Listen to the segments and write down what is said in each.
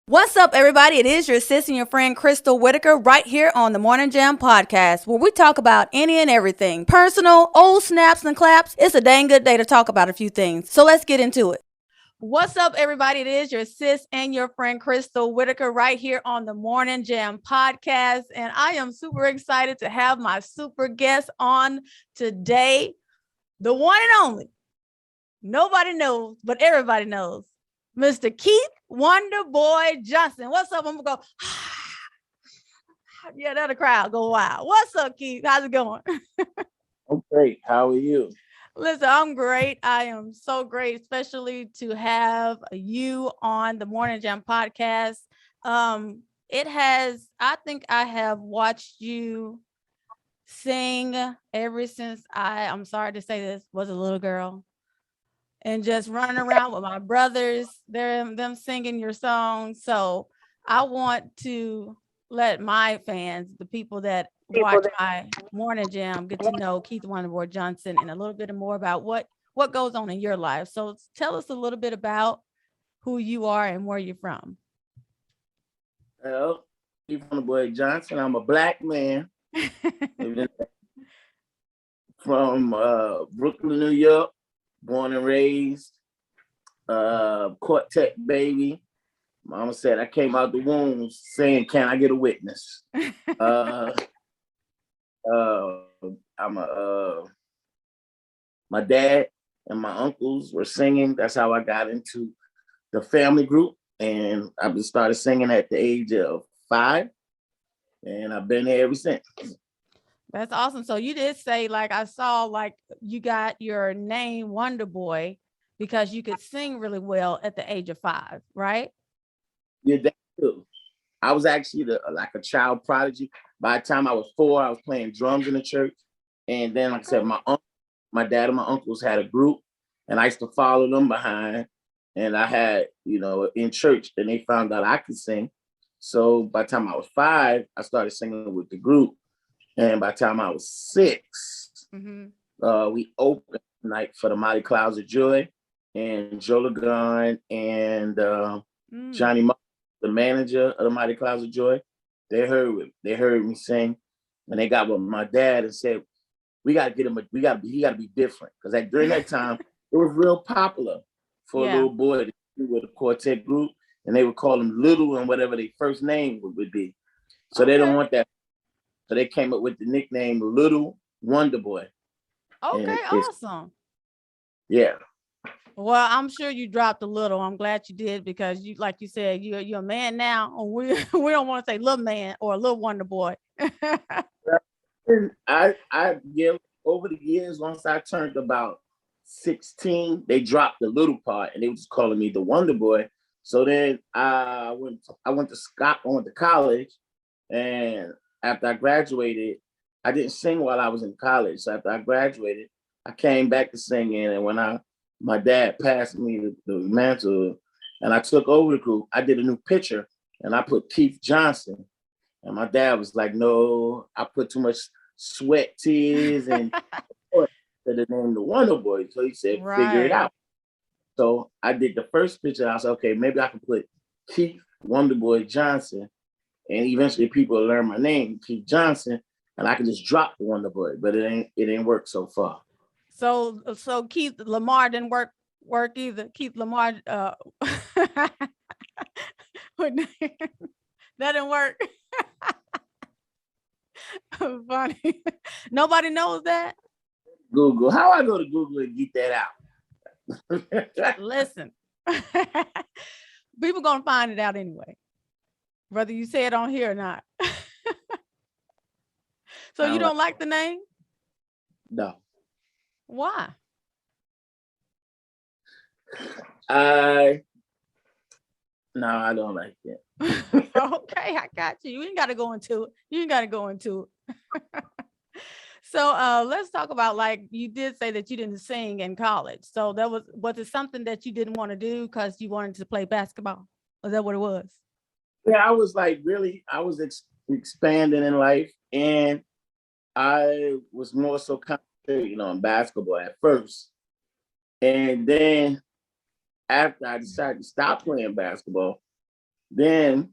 What's up, everybody? It is your sis and your friend Crystal Whitaker right here on the Morning Jam podcast, where we talk about any and everything. Personal, old snaps and claps. It's a dang good day to talk about a few things. So let's get into it. What's up, everybody? It is your sis and your friend Crystal Whitaker right here on the Morning Jam podcast. And I am super excited to have my super guest on today. The one and only. Nobody knows, but everybody knows. Mr. Keith Wonderboy Johnson. What's up? I'm gonna go. Yeah, that'll crowd go wild. What's up, Keith? How's it going? I'm great. How are you? Listen, I'm great. I am so great, especially to have you on the Morning Jam podcast. I think I have watched you sing ever since I'm sorry to say this, was a little girl. And just running around with my brothers, them singing your songs. So I want to let my fans, the people that watch my Morning Jam, get to know Keith Wonderboy Johnson and a little bit more about what goes on in your life. So tell us a little bit about who you are and where you're from. Well, Keith Wonderboy Johnson. I'm a black man from Brooklyn, New York. Born and raised, Quartet baby. Mama said I came out the womb saying, "Can I get a witness?" My dad and my uncles were singing. That's how I got into the family group, and I just started singing at the age of 5, and I've been there ever since. That's awesome. So you did say, like, I saw, like, you got your name Wonderboy because you could sing really well at the age of 5, right? Yeah, that too. I was actually like a child prodigy. By the time I was 4, I was playing drums in the church. And then, like I said, my dad and my uncles had a group, and I used to follow them behind. And I had, in church, and they found out I could sing. So by the time I was 5, I started singing with the group. And by the time I was 6, we opened night for the Mighty Clouds of Joy, and Joe Lagan and Johnny Mark, the manager of the Mighty Clouds of Joy. They heard me sing, and they got with my dad and said, "We got to get him. He got to be different." Because during that time, it was real popular for a little boy to be with a quartet group, and they would call him Little and whatever their first name would be. So they don't want that. So they came up with the nickname Little Wonderboy. Okay, awesome. Yeah. Well, I'm sure you dropped a little. I'm glad you did, because you, like you said, you're a man now. We don't want to say little man or little Wonder Boy. I over the years, once I turned about 16, they dropped the little part and they were just calling me the Wonder Boy. So then I went to college, and after I graduated, I didn't sing while I was in college. So after I graduated, I came back to singing. And when my dad passed me the mantle and I took over the group, I did a new picture and I put Keith Johnson. And my dad was like, "No, I put too much sweat, tears, and to the name the Wonder Boy." So he said, "Figure it out." So I did the first picture. I was like, okay, maybe I can put Keith Wonderboy Johnson. And eventually people will learn my name, Keith Johnson, and I can just drop the Wonderboy, but it ain't worked so far. So Keith Lamar didn't work either. Keith Lamar, that didn't work. Funny. Nobody knows that. Google. How I go to Google and get that out? Listen, people gonna find it out anyway, whether you say it on here or not. So you don't like the name? No. Why? I don't like it. Okay, I got you. You ain't got to go into it. So let's talk about, like, you did say that you didn't sing in college. So was it something that you didn't want to do because you wanted to play basketball? Was that what it was? Yeah, I was like, really, I was expanding in life, and I was more so concentrating on basketball at first. And then after I decided to stop playing basketball, Then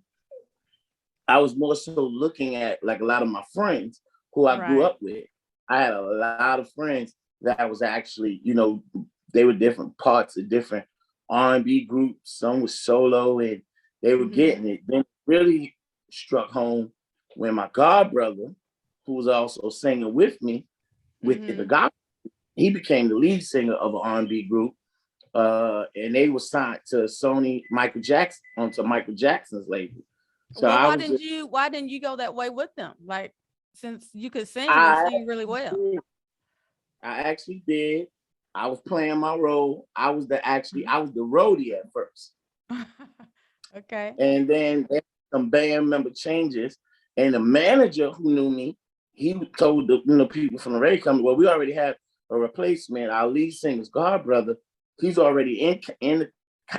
I was more so looking at like a lot of my friends who I grew Right. up with. I had a lot of friends that was actually, they were different parts of different R&B groups. Some was solo and they were getting it. Then it really struck home when my god brother, who was also singing with me with the gospel, he became the lead singer of an R&B group. And they were signed to Sony Michael Jackson onto Michael Jackson's label. So Well, I why was didn't just, you why didn't you go that way with them? Like, since you could sing and I sing really well. did. I actually did. I was playing my role. I was the roadie at first. Okay. And then some band member changes. And the manager who knew me, he told the people from the radio company, well, we already have a replacement. Our lead singer's god brother, he's already in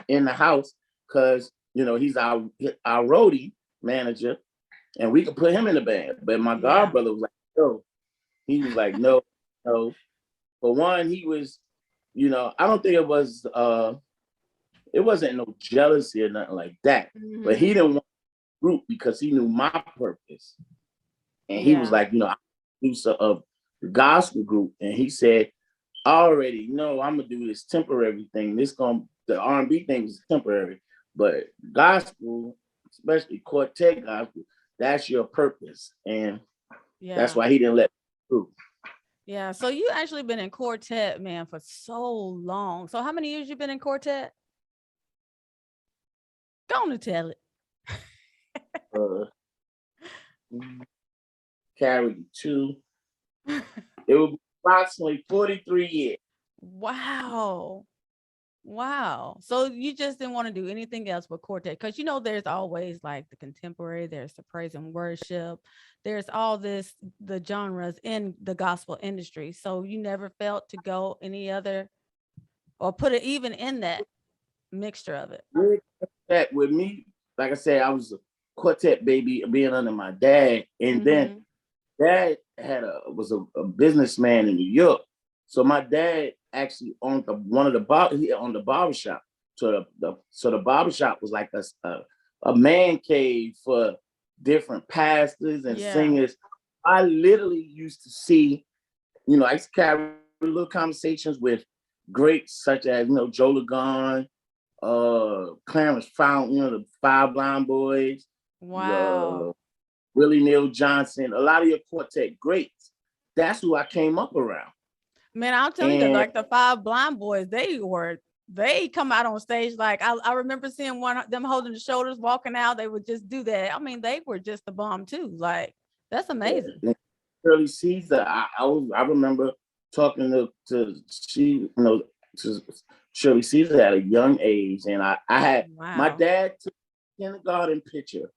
the house because he's our roadie manager, and we could put him in the band. But my god brother was like, no. He was like, no, no. For one, he was, I don't think it wasn't no jealousy or nothing like that. But he didn't want the group because he knew my purpose. And he was like, I'm producer of the gospel group. And he said, I already know I'm gonna do this temporary thing. The R&B thing is temporary, but gospel, especially quartet gospel, that's your purpose. And that's why he didn't let me through. Yeah. So you actually been in Quartet, man, for so long. So how many years you been in Quartet? Go on and tell it. Carried 2. It would be approximately 43 years. Wow. Wow. So you just didn't want to do anything else but Quartet, because there's always like the contemporary, there's the praise and worship, there's all the genres in the gospel industry. So you never felt to go any other, or put it even in that mixture of it. That with me, like I said, I was a quartet baby being under my dad, and then dad was a businessman in New York. So my dad actually owned he owned the barbershop. So the barbershop was like a man cave for different pastors and singers. I literally used to see, I used to carry little conversations with greats such as Joe Lagon, Clarence Fountain, the Five Blind Boys, Wow. Willie Neal Johnson, a lot of your quartet greats. That's who I came up around. Man, I'll tell you that, like the Five Blind Boys, they come out on stage. Like I remember seeing one of them holding the shoulders, walking out. They would just do that. I mean, they were just the bomb too. Like, that's amazing. Yeah. Shirley Caesar, I remember talking to Shirley Caesar at a young age, and I had my dad took a kindergarten picture.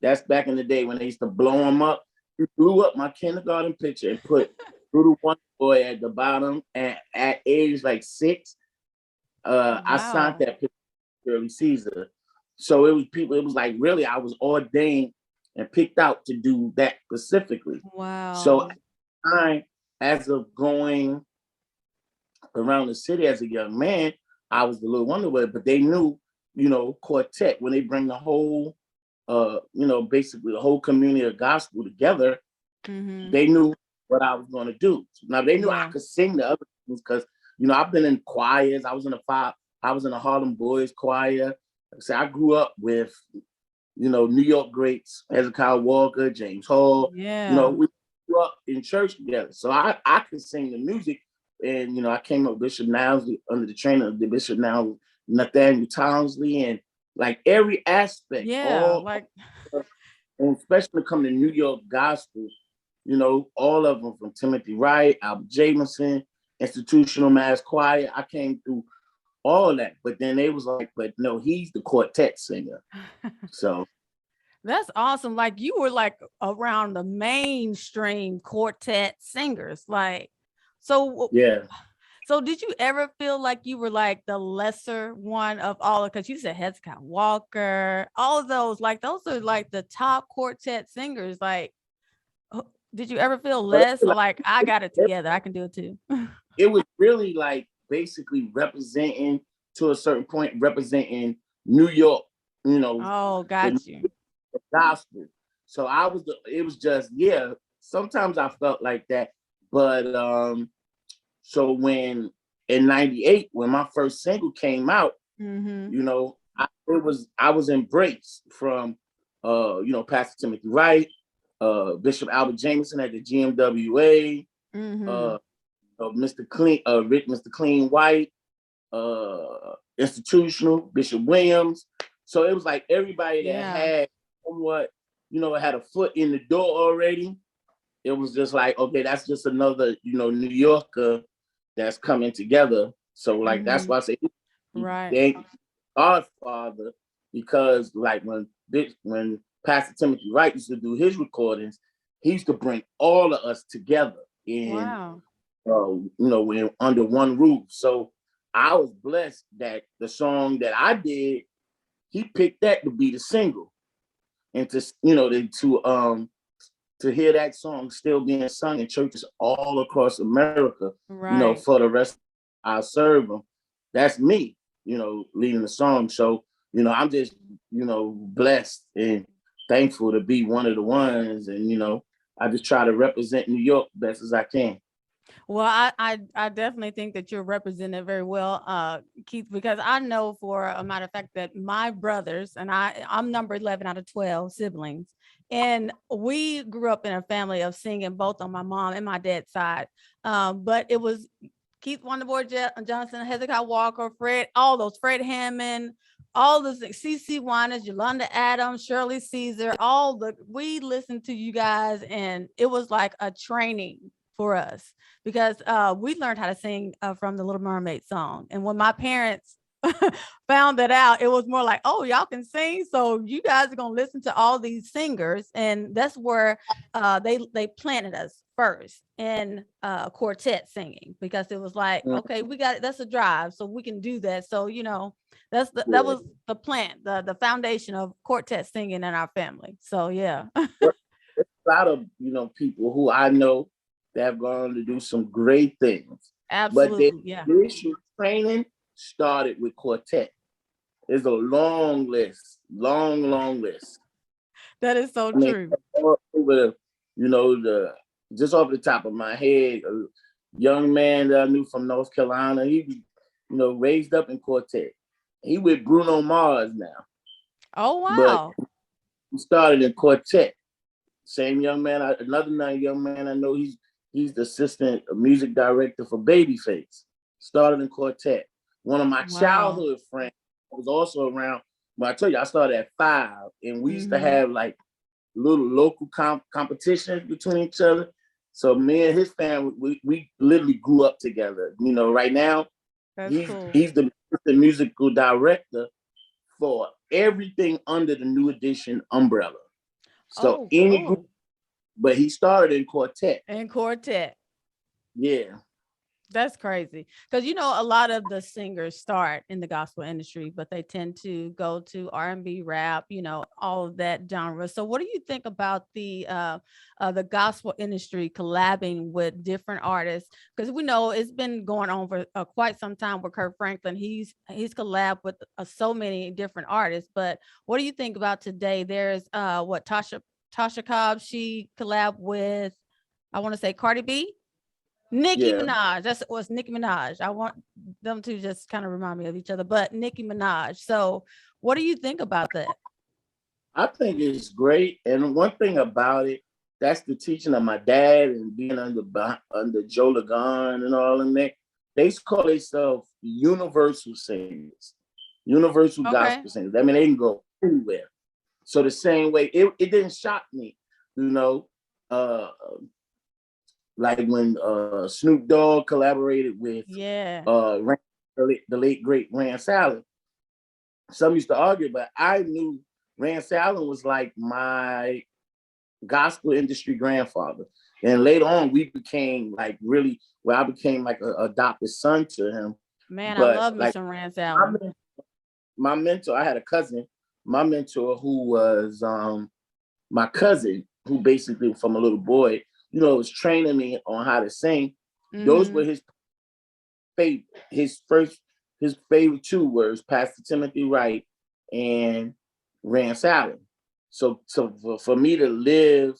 That's back in the day when they used to blow them up. He blew up my kindergarten picture and put Little Wonderboy at the bottom. And at age like 6, I signed that picture to Shirley Caesar. So it was like, really, I was ordained and picked out to do that specifically. Wow. So as of going around the city as a young man, I was the Little Wonderboy, but they knew, Quartet, when they bring the whole basically the whole community of gospel together, they knew what I was going to do. Now they knew I could sing the other things because, I've been in choirs. I was in the Harlem Boys choir. Like I said, I grew up with, New York greats, Hezekiah Walker, James Hall. Yeah. We grew up in church together. So I could sing the music. And, I came up with Bishop Nowsley under the training of the Bishop now, Nathaniel Townsley, and like every aspect, and especially when it comes to New York gospel, all of them, from Timothy Wright, Albert Jamison, Institutional Mass Choir. I came through all of that, but then they was like, but no, he's the quartet singer. So that's awesome. Like, you were like around the mainstream quartet singers, like, so yeah. So did you ever feel like you were like the lesser one of all? Because you said Hezekiah Walker, all of those, like those are like the top quartet singers. Like, did you ever feel less, or like, I got it together, I can do it too? It was really like basically representing, to a certain point, representing New York you know, Oh, the got you. gospel. So it was just, yeah, sometimes I felt like that. But so when in 98, when my first single came out, Mm-hmm. you know, I was embraced from you know, Pastor Timothy Wright, Bishop Albert Jameson at the GMWA, Mm-hmm. uh, Mr. Clean, Mr. Clean White, Institutional, Bishop Williams. So it was like everybody that Yeah. had somewhat, you know, had a foot in the door already. It was just like, okay, that's just another, you know, New Yorker that's coming together. So like that's Mm-hmm. why I say Right. they Godfather, because like when Pastor Timothy Wright used to do his recordings, he used to bring all of us together in Wow. you know, under one roof. So I was blessed that the song that I did, he picked that to be the single, and to, you know, to hear that song still being sung in churches all across America, you know, Right. for the rest I serve them. That's me, you know, leading the song. So, you know, I'm just, you know, blessed and thankful to be one of the ones. And, you know, I just try to represent New York best as I can. Well, I definitely think that you're represented very well, Keith, because I know for a matter of fact that my brothers and I'm number 11 out of 12 siblings, and we grew up in a family of singing both on my mom and my dad's side. But it was Keith Wonderboy Johnson, Hezekiah Walker, Fred Hammond, all those CC Winans, Yolanda Adams, Shirley Caesar, we listened to you guys, and it was like a training for us because we learned how to sing from the Little Mermaid song. And when my parents found that out, it was more like, oh, y'all can sing. So you guys are going to listen to all these singers. And that's where they planted us first in quartet singing, because it was like, okay, we got it. That's a drive. So we can do that. So, you know, that was the plant, the foundation of quartet singing in our family. So, yeah. A lot of, you know, people who I know that have gone to do some great things, but their Absolutely. Yeah. initial training started with quartet. There's a long list, long list. That is so I mean, true. over, you know, the just off the top of my head, a young man that I knew from North Carolina, he was, you know, raised up in quartet. He with Bruno Mars now, Oh, but wow. he started in quartet. Same young man, another young man I know, he's the assistant music director for Babyface. Started in quartet. One of my Wow. childhood friends was also around. But I tell you, I started at 5, and we used to Mm-hmm. have like little local competitions between each other. So me and his family, we literally grew up together. You know, right now That's he's cool. he's the musical director for everything under the New Edition umbrella. So Oh, any group, cool. but he started in quartet. And quartet. Yeah, That's crazy. Because you know, a lot of the singers start in the gospel industry, but they tend to go to R&B, rap, you know, all of that genre. So what do you think about the gospel industry collabing with different artists? Because we know it's been going on for quite some time with Kirk Franklin. He's collabed with so many different artists. But what do you think about today? There's Tasha Cobb, she collabed with, I want to say, Cardi B. Nicki yeah. Minaj. That's was Nicki Minaj. I want them to just kind of remind me of each other, but Nicki Minaj. So, what do you think about that? I think it's great. And one thing about it, that's the teaching of my dad and being under Joe Lagan and all of that. They call themselves universal singers, universal Okay. gospel singers. I mean, they can go anywhere. So the same way, it didn't shock me, you know, uh, like when Snoop Dogg collaborated with Yeah. the late great Rance Allen. Some used to argue, but I knew Rance Allen was like my gospel industry grandfather. And later on, we became like really, well, I became like an adopted son to him. Man, I But love me like some Rance my, Allen. my mentor, I had a cousin, my mentor who was my cousin, who basically from a little boy, you know, was training me on how to sing. Those were Mm-hmm. his favorite. His favorite two words, Pastor Timothy Wright and Rance Allen. So for me to live,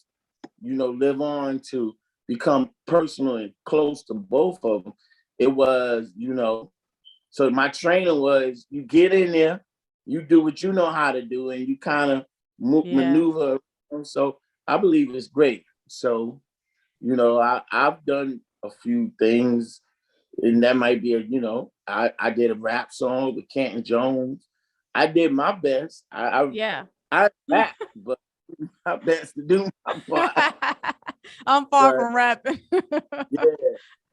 live on to become personal and close to both of them, it was, so my training was you get in there, you do what you know how to do, and you kind of maneuver. So I believe it's great. So, I've done a few things, and that might be I did a rap song with Canton Jones. I did my best. I rap, but my best to do my part. I'm far from rapping. Yeah.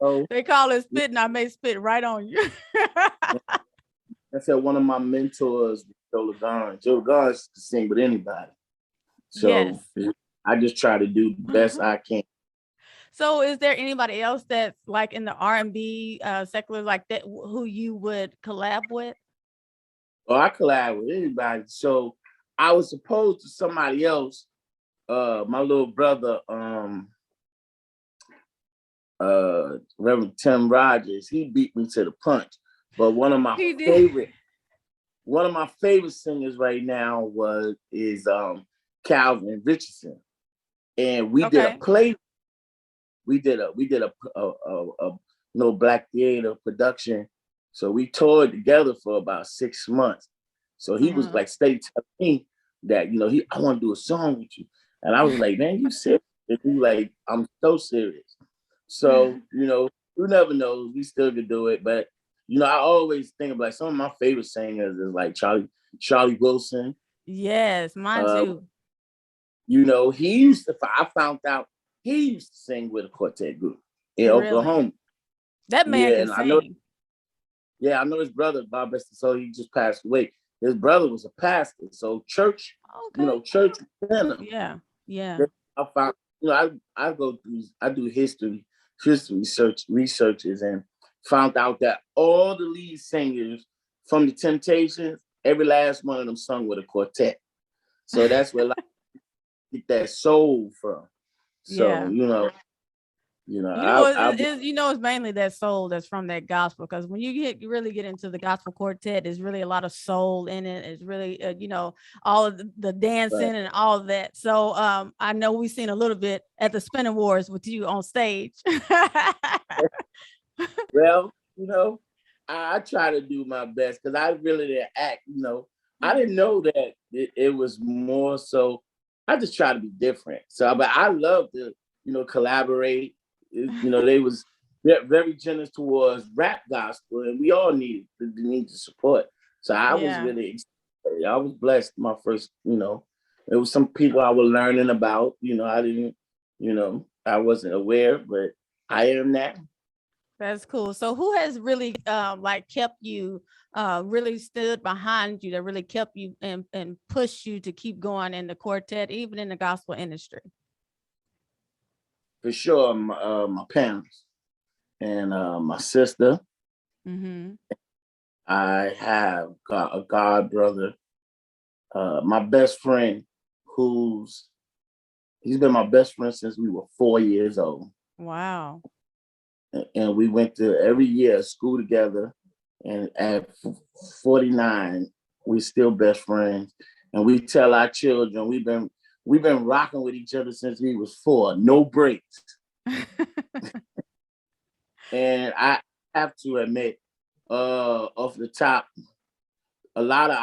So they call it spitting. I may spit right on you. I said one of my mentors, Joe Lagarn. Joe Lagarn can sing with anybody. So I just try to do the best I can. So is there anybody else that's like in the R&B secular like that who you would collab with? Oh, I collab with anybody. So I was supposed to somebody else, my little brother, Reverend Tim Rogers, he beat me to the punch. But one of my favorite singers right now is Calvin Richardson. And we did a play. We did a Black Theater production. So we toured together for about 6 months. So he was like, stay telling me that, I want to do a song with you. And I was like, man, you serious? And he like, I'm so serious. So, you never know. We still could do it. But, I always think of like some of my favorite singers is like Charlie Wilson. Yes, mine too. I found out he used to sing with a quartet group in Oklahoma. That man can sing. I know his brother, Bob Bester, so he just passed away. His brother was a pastor, so church, church. Yeah. I found, I do history researches, and found out that all the lead singers from the Temptations, every last one of them sung with a quartet. So that's where I get that soul from. So, it's mainly that soul that's from that gospel, because when you really get into the gospel quartet, there's really a lot of soul in it. It's really all of the dancing and all of that. So I know we've seen a little bit at the Spinning Wars with you on stage. Well, I try to do my best because I really didn't act. I didn't know that it was more so. I just try to be different. So, but I love to collaborate. They was very generous towards rap gospel, and we all need the support. So I was really excited. I was blessed. My first, there was some people I was learning about. I didn't, I wasn't aware, but I am now. That's cool. So who has really kept you, really stood behind you, that really kept you and pushed you to keep going in the quartet, even in the gospel industry? For sure, my parents and my sister. I have a god brother, my best friend, he's been my best friend since we were 4 years old. Wow. And we went to every year school together. And at 49, we still best friends. And we tell our children we've been rocking with each other since we was 4, no breaks. And I have to admit, off the top, a lot of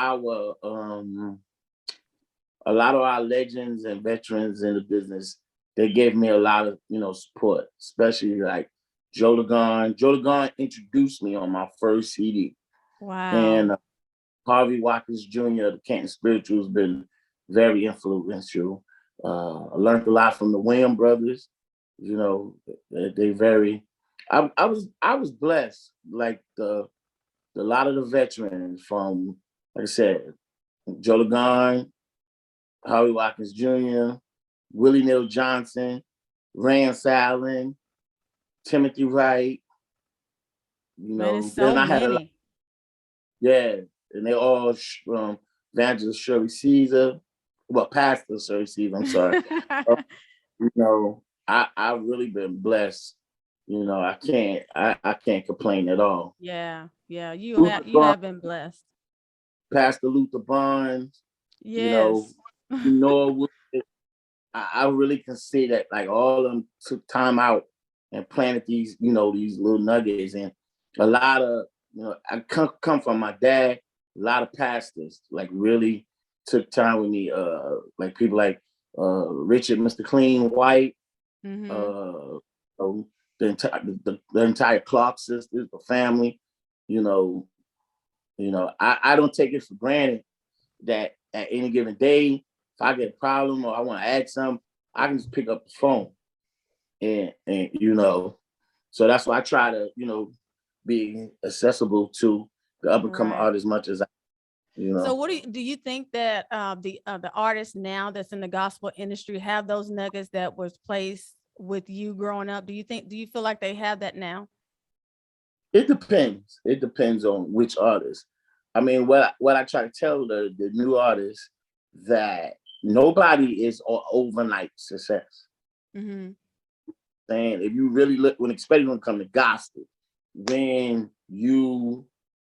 our legends and veterans in the business, they gave me a lot of support, especially like Joe Lagarn. Joe Lagarn introduced me on my first CD. Wow. And Harvey Watkins Jr., the Canton Spiritual, has been very influential. I learned a lot from the Williams brothers. They very. I was blessed. Like a lot of the veterans from, like I said, Joe Lagarn, Harvey Watkins Jr., Willie Neal Johnson, Rance Allen, Timothy Wright. Man, it's so many. And they all Evangelist Shirley Caesar, Pastor Shirley Caesar. I'm sorry. I've really been blessed. I can't complain at all. Yeah, you have been blessed. Pastor Luther Barnes, you know, Yes. nor I really can see that like all of them took time out and planted these, these little nuggets. And a lot of, I come from my dad, a lot of pastors like really took time with me. Like people like Richard, Mr. Clean White, Mm-hmm. uh, the entire Clark sisters, the family, you know, I don't take it for granted that at any given day, if I get a problem or I want to ask something, I can just pick up the phone and so that's why I try to, be accessible to the up and coming Right. artists as much as So I. what do you think that the artists now that's in the gospel industry have those nuggets that was placed with you growing up? Do you feel like they have that now? It depends. It depends on which artist. I mean, what I try to tell the new artists that nobody is an overnight success. Mm-hmm. Saying if you really look when especially when it comes to gospel, when you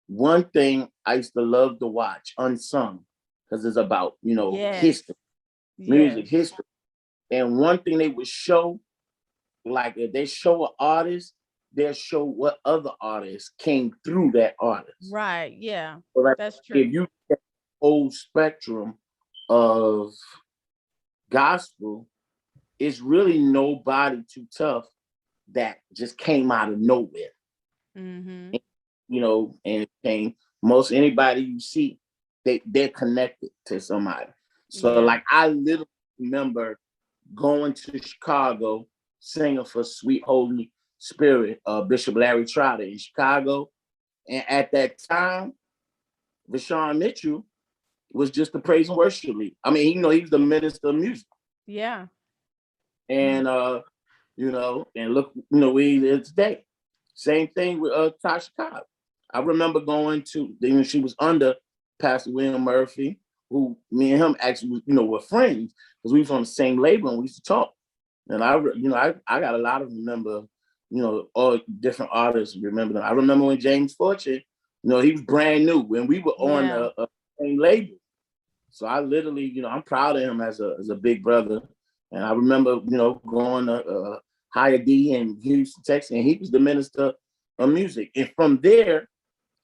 one thing I used to love to watch unsung because it's about Yes. history, music Yes. history, and one thing they would show like if they show an artist, they'll show what other artists came through that artist. Right. Yeah. So like That's if true. you get the whole spectrum of gospel, it's really nobody too tough that just came out of nowhere. Mm-hmm. And, and it came most anybody you see, they're connected to somebody. So Yeah. like I literally remember going to Chicago, singing for Sweet Holy Spirit, Bishop Larry Trotter in Chicago. And at that time, Vashawn Mitchell was just the praise and worship leader. I mean, he was the minister of music. Yeah. And and look, where he is today. Same thing with Tasha Cobb. I remember going to she was under Pastor William Murphy, who me and him actually, were friends because we was on the same label and we used to talk. And I got a lot of remember, all different artists remember them. I remember when James Fortune, he was brand new when we were on Yeah. a same label. So I literally, I'm proud of him as a big brother. And I remember, going to Higher D in Houston, Texas, and he was the minister of music. And from there,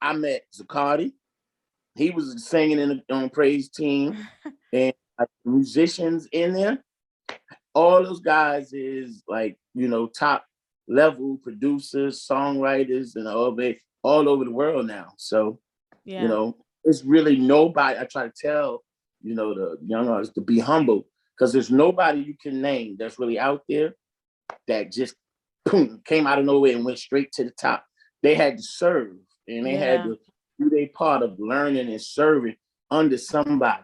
I met Zacardi. He was singing in the on praise team, and like, musicians in there. All those guys is like, top level producers, songwriters, and all over the world now. So, Yeah. it's really nobody. I try to tell, the young artists to be humble because there's nobody you can name that's really out there that just boom, came out of nowhere and went straight to the top. They had to serve and they had Yeah. to do their part of learning and serving under somebody.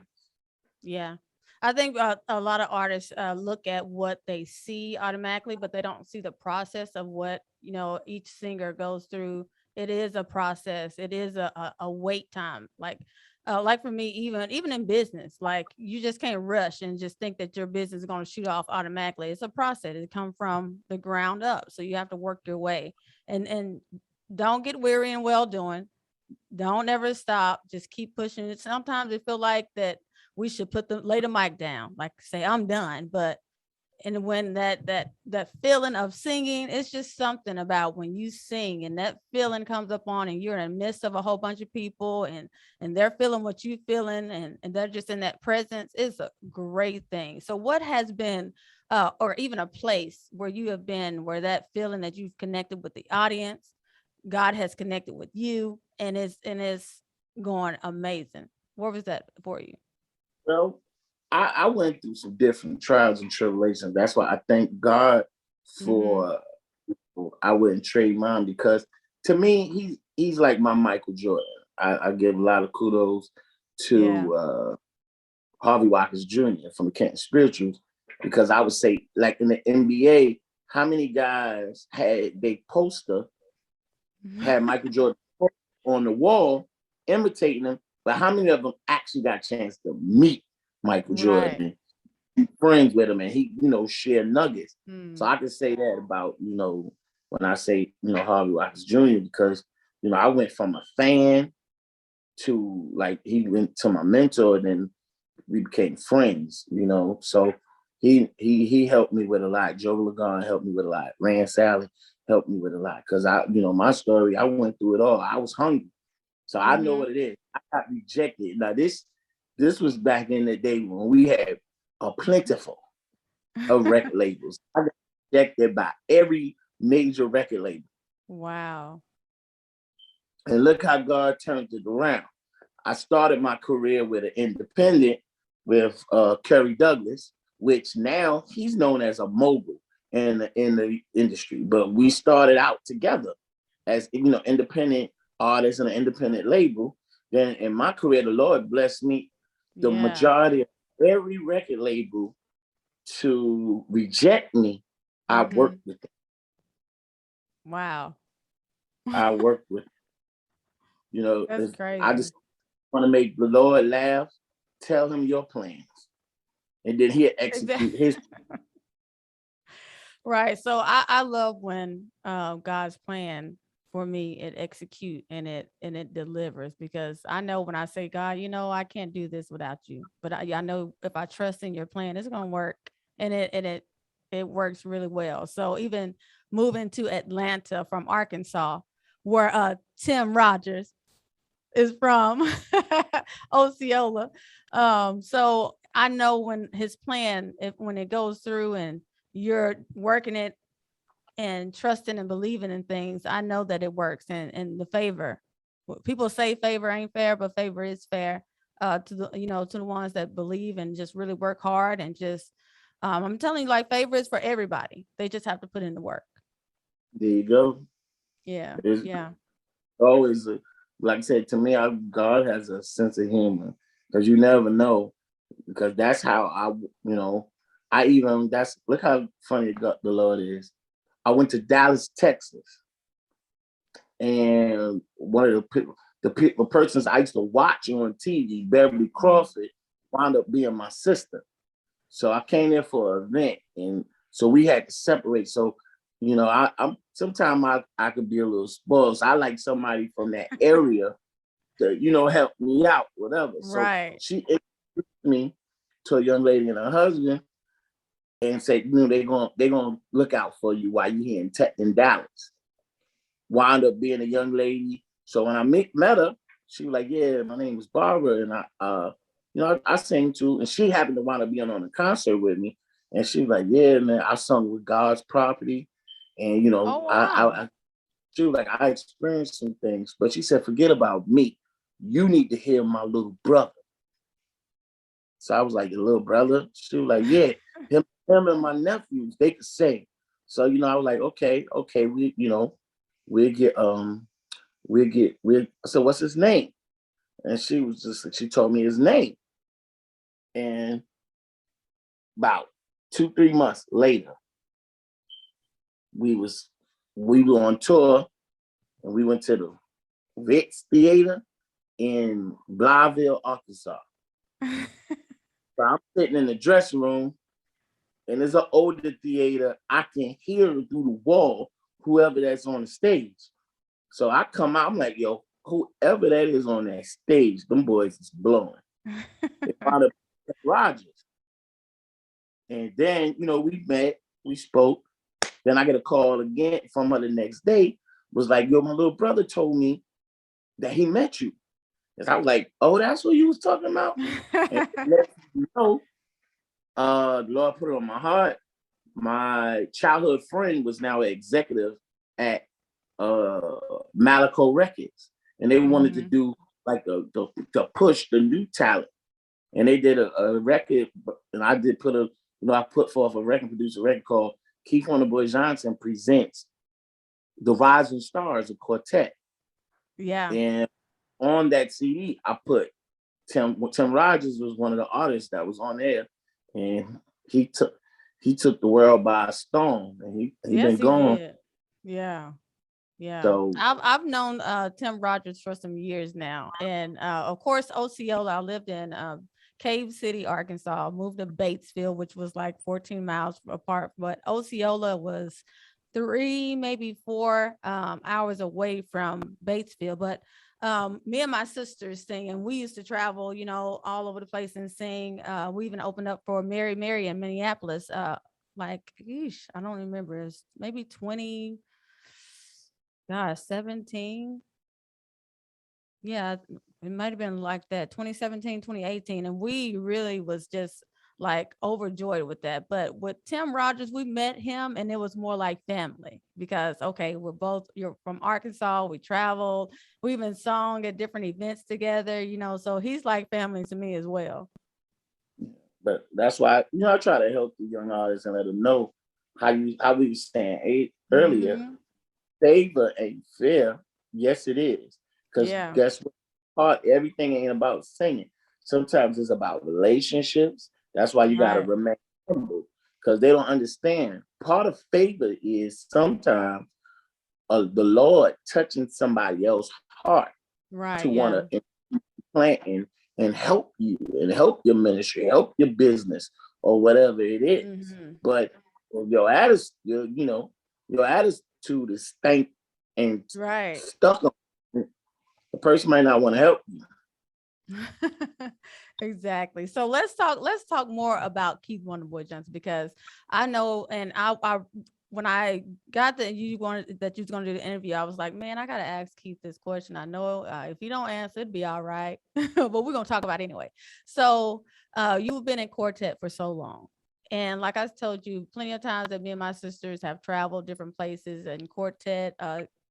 Yeah. I think a lot of artists look at what they see automatically, but they don't see the process of what, each singer goes through. It is a process. It is a wait time. Like for me, even in business, like you just can't rush and just think that your business is going to shoot off automatically. It's a process. It comes from the ground up. So you have to work your way and don't get weary in well doing. Don't ever stop. Just keep pushing it. Sometimes it feel like that we should lay the mic down, like say I'm done. But and when that feeling of singing, it's just something about when you sing and that feeling comes up on and you're in the midst of a whole bunch of people and they're feeling what you feeling and they're just in that presence. It's a great thing. So what has been or even a place where you have been where that feeling that you've connected with the audience, God has connected with you and it's going amazing. Where was that for you? Well, I went through some different trials and tribulations. That's why I thank God Mm-hmm. for I wouldn't trade mine because to me he's like my Michael Jordan. I give a lot of kudos Yeah. to Harvey Walkers Jr. from the Canton Spirituals because I would say like in the NBA, how many guys had they poster had Michael Jordan on the wall imitating him, but how many of them actually got a chance to meet Michael Right. Jordan, be friends with him, and he, share nuggets. So Mm. I can say that about, when I say, Harvey Walkers Jr. because, I went from a fan to like he went to my mentor, and then we became friends, you know. So he helped me with a lot. Joe Lagon helped me with a lot. Rand Sally helped me with a lot. Cause my story, I went through it all. I was hungry. So I know what it is. I got rejected. Now this was back in the day when we had a plentiful of record labels. I got rejected by every major record label. Wow. And look how God turned it around. I started my career with an independent with Kerry Douglas, which now he's known as a mogul in the industry. But we started out together as, you know, independent artists and an independent label. Then in my career, the Lord blessed me. The majority of every record label to reject me, I worked with them. Wow. I worked with them. You know, that's crazy. I just want to make the Lord laugh. Tell him your plans, and then he'll execute his. Right. So I love when God's plan for me, it execute and it delivers, because I know when I say, God, you know, I can't do this without you, but I know if I trust in your plan, it's gonna work, and it works really well. So even moving to Atlanta from Arkansas, where Tim Rogers is from, Osceola. So I know when his plan, when it goes through and you're working it and trusting and believing in things, I know that it works. And the favor, people say favor ain't fair, but favor is fair, to the, you know, to the ones that believe and just really work hard and just, I'm telling you, like, favor is for everybody. They just have to put in the work. There you go. Yeah. There's Yeah. always, like I said, to me, God has a sense of humor, because you never know. Because that's how look how funny the Lord is. I went to Dallas, Texas, and one of the persons I used to watch on TV, Beverly Crawford, wound up being my sister. So I came there for an event, and so we had to separate. So, you know, I'm sometimes I could be a little spoiled. So I like somebody from that area to, you know, help me out, whatever. Right. So she introduced me to a young lady and her husband, and said, you know, they're gonna look out for you while you're here in Dallas. Wound up being a young lady. So when I met her, she was like, yeah, my name is Barbara, and I sang too, and she happened to wind up being on a concert with me, and she was like, yeah, man, I sung with God's Property, and you know, Oh, wow. she was like, I experienced some things, but she said, forget about me. You need to hear my little brother. So I was like, your little brother? She was like, yeah, him and my nephews, they could sing. So, you know, I was like, okay, we'll get, I said, what's his name? And she told me his name. And about 2-3 months later, we were on tour, and we went to the Ritz Theater in Blytheville, Arkansas. So I'm sitting in the dressing room, and it's an older theater. I can hear through the wall whoever that's on the stage. So I come out, I'm like, yo, whoever that is on that stage, them boys is blowing. They found up Rogers. And then, you know, we met, we spoke. Then I get a call again from her the next day, was like, yo, my little brother told me that he met you. And I was like, oh, that's what you was talking about? And you know, the Lord put it on my heart. My childhood friend was now an executive at Malaco Records, and they wanted to do like to push the new talent, and they did a record, and I did I put forth a record, produced a record called Keith Wonderboy Johnson Presents the Rising Stars of Quartet. Yeah. And on that CD, I put Tim Rogers was one of the artists that was on there, and he took the world by storm, and he been gone. Did. Yeah. Yeah. So I've known Tim Rogers for some years now. And of course, Osceola, I lived in Cave City, Arkansas, moved to Batesville, which was like 14 miles apart. But Osceola was 3, maybe 4 hours away from Batesville. But me and my sisters sing, and we used to travel, you know, all over the place and sing. We even opened up for Mary Mary in Minneapolis. Like, eesh, I don't remember. It's maybe 17. Yeah, it might have been like that, 2017, 2018. And we really was just like overjoyed with that. But with Tim Rogers, we met him and it was more like family because, okay, you're from Arkansas, we traveled, we even sung at different events together, you know, so he's like family to me as well. But that's why, you know, I try to help the young artists and let them know how we were saying earlier, favor ain't fair. Yes, it is. Because Yeah. guess what? Everything ain't about singing. Sometimes it's about relationships. That's why you got to Right. remain humble because they don't understand. Part of favor is sometimes the Lord touching somebody else's heart Right. to Yeah. want to plant and help you and help your ministry, help your business or whatever it is. But your attitude, your attitude is stank and Right. stuck on, the person might not want to help you. Exactly. So let's talk more about Keith Wonderboy Johnson, because I know, and I when I got that you was going to do the interview, I was like, man, I got to ask Keith this question. I know if you don't answer, it'd be all right, but we're going to talk about it anyway. So you've been in Quartet for so long. And like I told you plenty of times that me and my sisters have traveled different places and Quartet,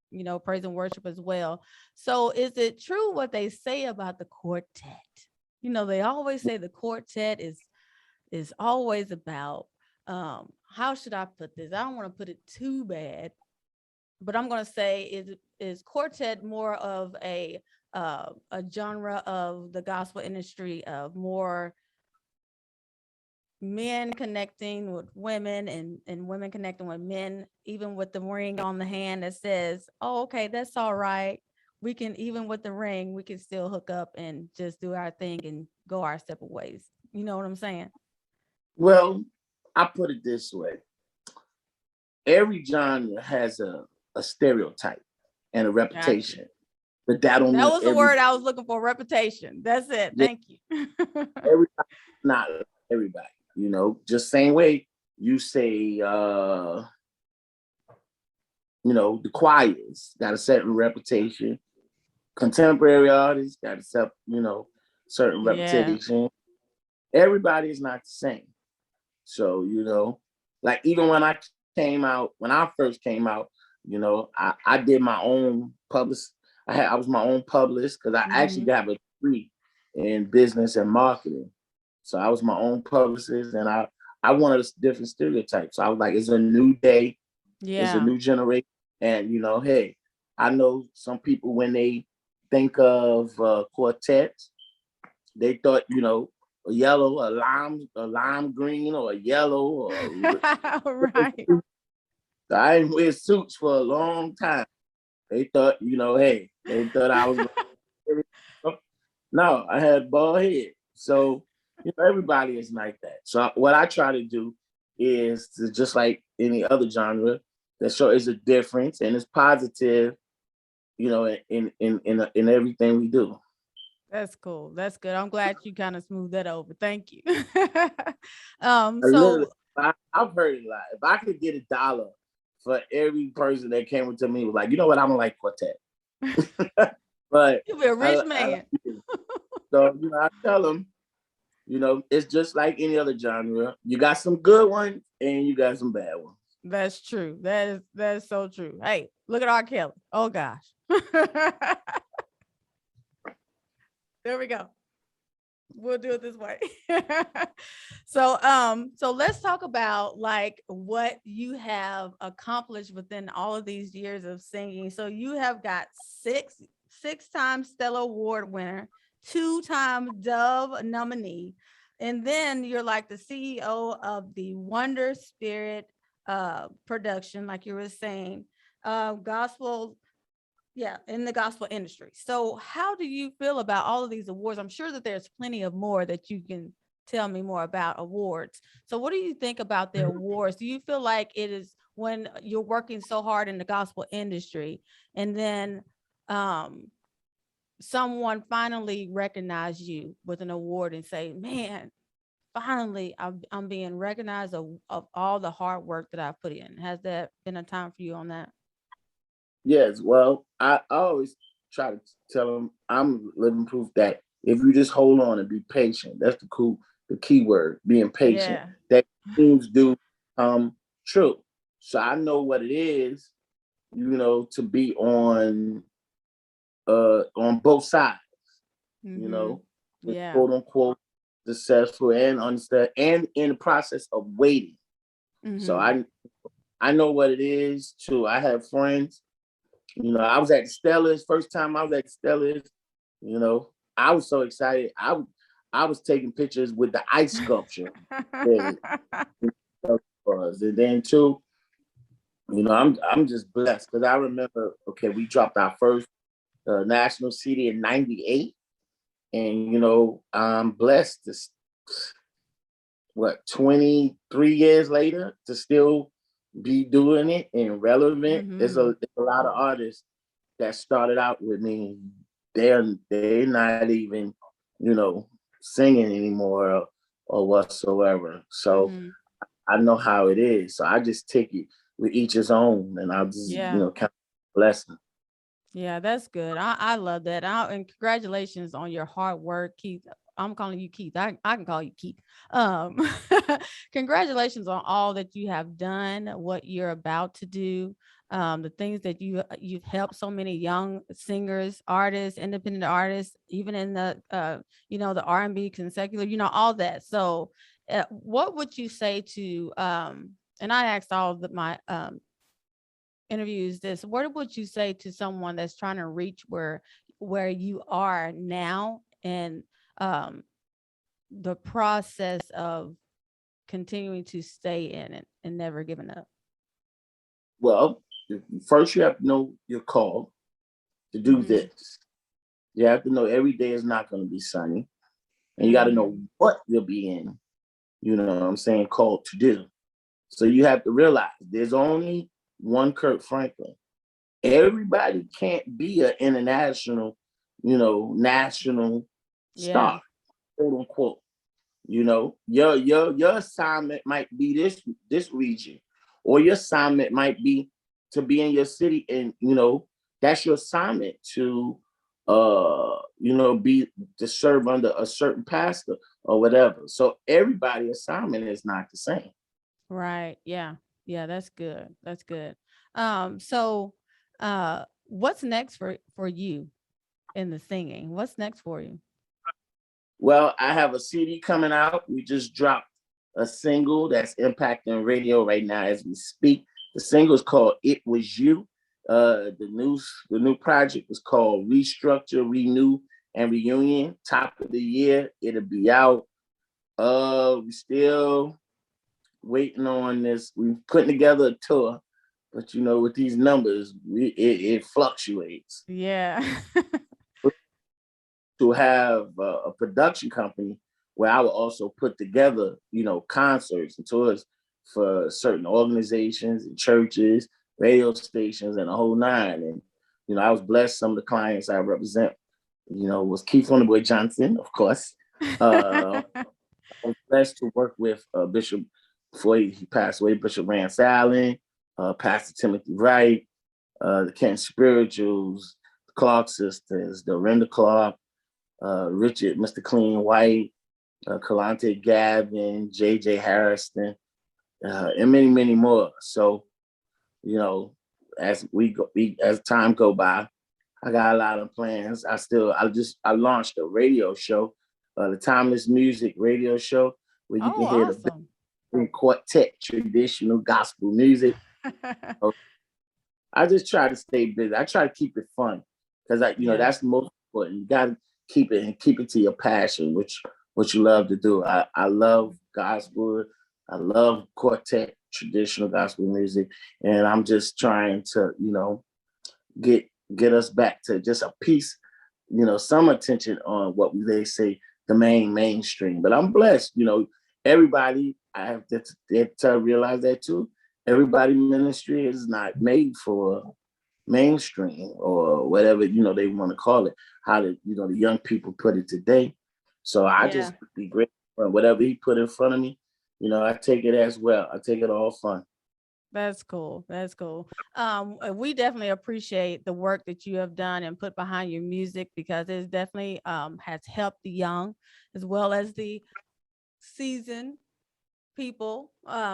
you know, praise and worship as well. So is it true what they say about the Quartet? You know, they always say the Quartet is always about, how should I put this? I don't want to put it too bad, but I'm going to say is Quartet more of a genre of the gospel industry of more men connecting with women and women connecting with men, even with the ring on the hand that says, oh, okay, that's all right. We can, even with the ring, we can still hook up and just do our thing and go our separate ways. You know what I'm saying? Well, I put it this way. Every genre has a stereotype and a reputation. But that don't mean was the word I was looking for, reputation. That's it. Yeah, Thank you. everybody, not everybody, you know, just same way you say, you know, the choirs got a certain reputation. Contemporary artists got a set, you know, certain reputation. Everybody is not the same. So, you know, like even when I first came out, you know, I did my own publicist. I was my own publicist because I actually have a degree in business and marketing. So I was my own publicist and I wanted a different stereotypes. So I was like, it's a new day. It's a new generation. And, you know, hey, I know some people when they think of Quartet, they thought, you know, a yellow, a lime green, or a yellow, or right. So I didn't wear suits for a long time. They thought, you know, hey, they thought I was. No, I had bald head. So, you know, everybody is like that. So what I try to do is to, just like any other genre, that show is a difference and it's positive, you know, in everything we do. That's cool. That's good. I'm glad you kind of smoothed that over. Thank you. Literally, I've heard it a lot. If I could get $1 for every person that came up to me was like, you know what, I don't like Quartet. But you'll be a rich man. So, you know, I tell them, you know, it's just like any other genre. You got some good ones and you got some bad ones. That's true. That is so true. Hey, look at R. Kelly. Oh gosh. There we go. We'll do it this way. So let's talk about like what you have accomplished within all of these years of singing. So you have got six-time Stellar Award winner, 2-time Dove nominee, and then you're like the CEO of the Wonder Spirit production, like you were saying, gospel, in the gospel industry. So how do you feel about all of these awards? I'm sure that there's plenty of more that you can tell me more about awards. So what do you think about the awards? Do you feel like it is when you're working so hard in the gospel industry and then someone finally recognize you with an award and say, man, finally I'm being recognized of all the hard work that I've put in. Has that been a time for you on that? Yes, well, I always try to tell them I'm living proof that if you just hold on and be patient, that's the key word, being patient, Yeah. that things do come true. So I know what it is, to be on both sides, you Mm-hmm. know, with Yeah. quote unquote successful and understand and in the process of waiting. So Mm-hmm. I know what it is too. I have friends. I was at Stella's first time I was at Stella's. I was so excited. I was taking pictures with the ice sculpture. And then too, I'm just blessed because I remember. Okay, we dropped our first national CD in '98, and I'm blessed to 23 years later to still be doing it and relevant. Mm-hmm. There's a lot of artists that started out with me. They're not even, you know, singing anymore or whatsoever. So Mm-hmm. I know how it is. So I just take it with each his own, and I'll just, Yeah. count blessing. Yeah, that's good. I love that. And congratulations on your hard work, Keith. I'm calling you Keith. I can call you Keith. Um, congratulations on all that you have done, what you're about to do, the things that you've helped so many young singers, artists, independent artists, even in the the R&B consecutive, all that. So, what would you say to and I asked all of my interviews this, what would you say to someone that's trying to reach where you are now, and um the process of continuing to stay in it and never giving up? Well, first you have to know your call to do Mm-hmm. this. You have to know every day is not going to be sunny, and you got to Mm-hmm. know what you'll be in. You know what I'm saying? Called to do. So you have to realize there's only one Kirk Franklin. Everybody can't be an international, national Yeah. star, quote unquote. Your assignment might be this region, or your assignment might be to be in your city, and that's your assignment to be to serve under a certain pastor or whatever. So everybody's assignment is not the same. Right. Yeah. Yeah, that's good. That's good. So what's next for you in the singing? What's next for you? Well, I have a CD coming out. We just dropped a single that's impacting radio right now as we speak. The single is called "It Was You." The new project is called "Restructure, Renew, and Reunion." Top of the year, it'll be out. We still waiting on this. We're putting together a tour, but with these numbers, it fluctuates. Yeah. To have a production company where I would also put together, concerts and tours for certain organizations and churches, radio stations, and a whole nine. And I was blessed. Some of the clients I represent, was Keith Wonderboy Johnson, of course. I was blessed to work with Bishop, before he passed away, Bishop Rance Allen, Pastor Timothy Wright, the Kent Spirituals, the Clark Sisters, Dorinda Clark, Richard, Mr. Clean White, Kalante Gavin, J.J. Harrison, and many, many more. So, as as time go by, I got a lot of plans. I launched a radio show, the Timeless Music radio show, where you Oh, can hear awesome. the quartet traditional gospel music. So I just try to stay busy. I try to keep it fun because Yeah. that's the most important. You got to keep it to your passion, which what you love to do. I love gospel. I love quartet, traditional gospel music, and I'm just trying to get get us back to just a piece, some attention on what they say the mainstream. But I'm blessed, everybody. I have to realize that too. Everybody ministry is not made for mainstream or whatever, they want to call it, how the young people put it today. So I just be grateful for whatever he put in front of me. I take it as well. I take it all fun. That's cool. That's cool. We definitely appreciate the work that you have done and put behind your music, because it definitely has helped the young as well as the seasoned people.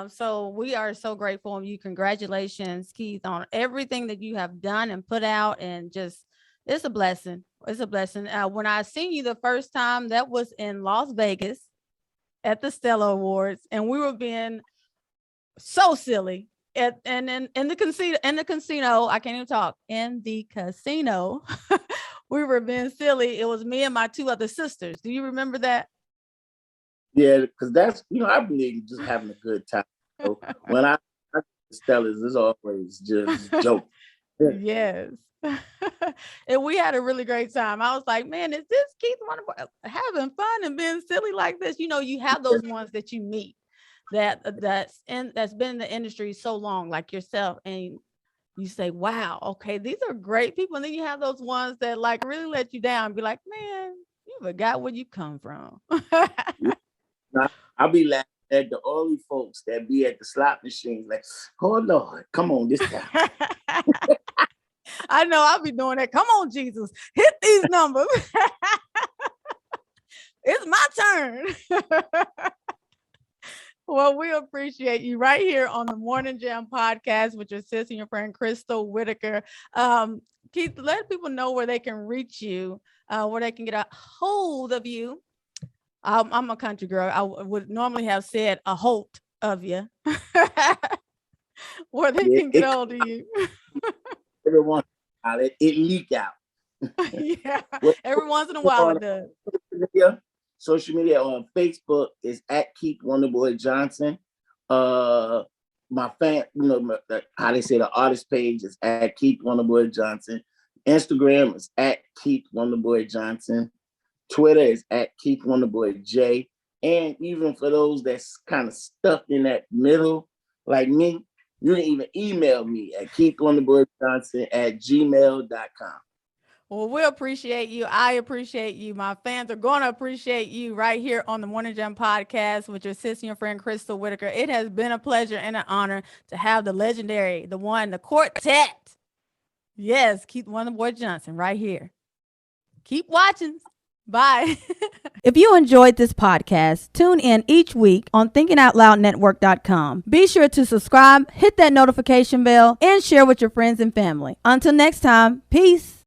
So we are so grateful of you. Congratulations, Keith, on everything that you have done and put out, and just it's a blessing. It's a blessing. When I seen you the first time, that was in Las Vegas at the Stella Awards, and we were being so silly. And in the casino, I can't even talk. In the casino, we were being silly. It was me and my two other sisters. Do you remember that? Yeah, because that's I believe in just having a good time. So when I Stella's, it's always just joke. Yes. And we had a really great time. I was like, man, is this Keith Wonderboy having fun and being silly like this? You have those ones that you meet that's been in the industry so long, like yourself, and you say, wow, okay, these are great people. And then you have those ones that like really let you down, be like, man, you forgot where you come from. I'll be laughing at the early folks that be at the slot machines, like, oh Lord, come on this time. I know I'll be doing that. Come on, Jesus, hit these numbers. It's my turn. Well, we appreciate you right here on the Morning Jam podcast with your sis and your friend Crystal Whitaker. Keith, let people know where they can reach you, where they can get a hold of you. I'm a country girl. I would normally have said a hold of you, where they can get a hold of you. Everyone, it leak out. Yeah, every once in a while it does. Social media on Facebook is at Keith Wonderboy Johnson. My fan, how they say the artist page is at Keith Wonderboy Johnson. Instagram is at Keith Wonderboy Johnson. Twitter is at Keith Wonderboy J. And even for those that's kind of stuck in that middle, like me, you can even email me at KeithWonderboyJohnson@gmail.com. Well, we appreciate you. I appreciate you. My fans are going to appreciate you right here on the Morning Jam podcast with your sister and your friend Crystal Whitaker. It has been a pleasure and an honor to have the legendary, the one, the Quartet. Yes, Keith Wonderboy Johnson right here. Keep watching. Bye. If you enjoyed this podcast, tune in each week on thinkingoutloudnetwork.com. Be sure to subscribe, hit that notification bell, and share with your friends and family. Until next time, peace.